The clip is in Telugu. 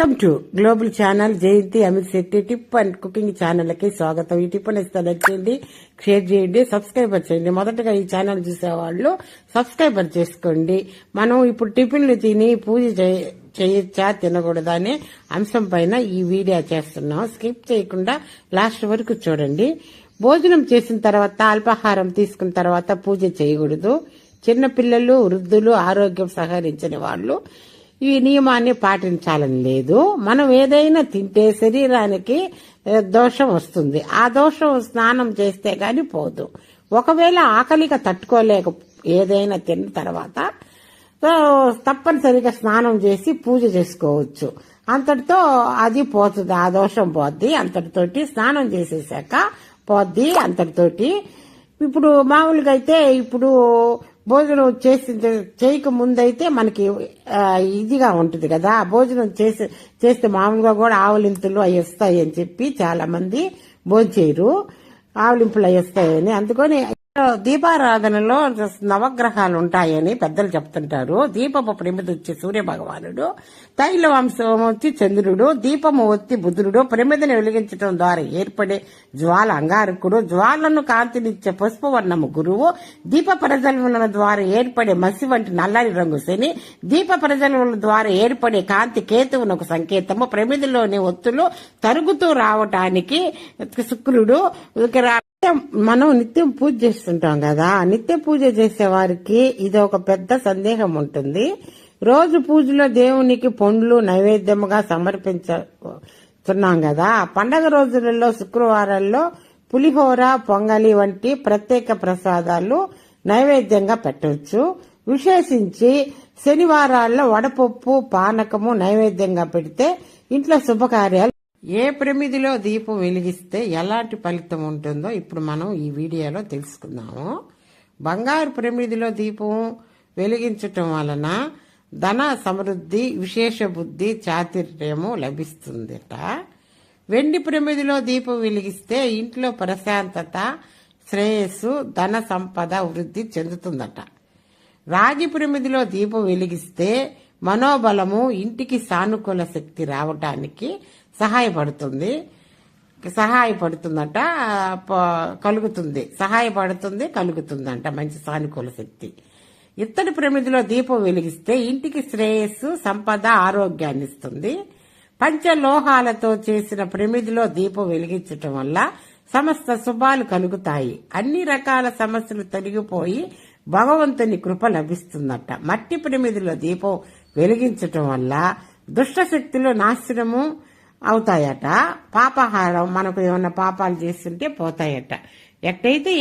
Welcome to global channel Jayanti Amit Shetty tip and cooking ఛానల్కి స్వాగతం. ఈ టిప్ అనేది నచ్చేయండి, షేర్ చేయండి, సబ్స్క్రైబర్ చేయండి. మొదటగా ఈ ఛానల్ చూసేవాళ్ళు సబ్స్క్రైబర్ చేసుకోండి. మనం ఇప్పుడు టిఫిన్లు తిని పూజ చేయొచ్చా తినకూడదా అనే అంశం పైన ఈ వీడియో చేస్తున్నాం. స్కిప్ చేయకుండా లాస్ట్ వరకు చూడండి. భోజనం చేసిన తర్వాత అల్పాహారం తీసుకున్న తర్వాత పూజ చేయకూడదు. చిన్నపిల్లలు, వృద్ధులు, ఆరోగ్యం సహకరించని వాళ్ళు ఈ నియమాన్ని పాటించాలని లేదు. మనం ఏదైనా తింటే శరీరానికి దోషం వస్తుంది. ఆ దోషం స్నానం చేస్తే గాని పోదు. ఒకవేళ ఆకలిగా తట్టుకోలేక ఏదైనా తిన్న తర్వాత తప్పనిసరిగా స్నానం చేసి పూజ చేసుకోవచ్చు. అంతటితో అది పోతుంది, ఆ దోషం పోద్ది. అంతటితోటి స్నానం చేసేసాక పోద్ది అంతటితోటి. ఇప్పుడు మామూలుగా అయితే ఇప్పుడు భోజనం చేయక ముందైతే మనకి ఇదిగా ఉంటుంది కదా. భోజనం చేస్తే మామూలుగా కూడా ఆవలింపులు అవి వస్తాయి అని చెప్పి చాలా మంది భోంచేయరు. ఆవలింపులు అవి వస్తాయని, అందుకని దీపారాధనలో నవగ్రహాలు ఉంటాయని పెద్దలు చెప్తుంటారు. దీపపు ప్రమిద వచ్చి సూర్య భగవానుడు, తైల వంశం వచ్చి చంద్రుడు, దీపము వచ్చి బుధుడు, ప్రమిదని వెలిగించడం ద్వారా ఏర్పడే జ్వాల అంగారకుడు, జ్వాలను కాంతినిచ్చే పుష్పవర్ణము గురువు, దీప ప్రజ్వలన ద్వారా ఏర్పడే మసి వంటి నల్లని రంగు శని, దీప ప్రజ్వలన ద్వారా ఏర్పడే కాంతి కేతువునకు సంకేతము, ప్రమిదిలోని ఒత్తులు తరుగుతూ రావటానికి శుక్రుడు. మనం నిత్యం పూజ చేస్తుంటాం కదా. నిత్య పూజ చేసే వారికి ఇది ఒక పెద్ద సందేహం ఉంటుంది. రోజు పూజలో దేవునికి పండ్లు నైవేద్యముగా సమర్పించుతున్నాం కదా. పండగ రోజులలో శుక్రవారాల్లో పులిహోర, పొంగలి వంటి ప్రత్యేక ప్రసాదాలు నైవేద్యంగా పెట్టవచ్చు. విశేషించి శనివారాల్లో వడపప్పు, పానకము నైవేద్యంగా పెడితే ఇంట్లో శుభకార్యాలు. ఏ ప్రమిదిలో దీపం వెలిగిస్తే ఎలాంటి ఫలితం ఉంటుందో ఇప్పుడు మనం ఈ వీడియోలో తెలుసుకుందాము. బంగారు ప్రమిదిలో దీపం వెలిగించటం వలన ధన సమృద్ధి, విశేష బుద్ధి, చాతుర్యము లభిస్తుందట. వెండి ప్రమిదిలో దీపం వెలిగిస్తే ఇంట్లో ప్రశాంతత, శ్రేయస్సు, ధన సంపద వృద్ధి చెందుతుందట. రాగి ప్రమిదిలో దీపం వెలిగిస్తే మనోబలము, ఇంటికి సానుకూల శక్తి రావటానికి సహాయపడుతుందట, కలుగుతుందంట మంచి సానుకూల శక్తి. ఇత్తడి ప్రమిదిలో దీపం వెలిగిస్తే ఇంటికి శ్రేయస్సు, సంపద, ఆరోగ్యాన్ని ఇస్తుంది. పంచలోహాలతో చేసిన ప్రమిదిలో దీపం వెలిగించటం వల్ల సమస్త శుభాలు కలుగుతాయి. అన్ని రకాల సమస్యలు తొలగిపోయి భగవంతుని కృప లభిస్తుందట. మట్టి ప్రమిదిలో దీపం వెలిగించటం వల్ల దుష్ట శక్తులు నాశనము అవుతాయట. పాపాహారం, మనకు ఏమన్నా పాపాలు చేస్తుంటే పోతాయట. ఎట్టయితే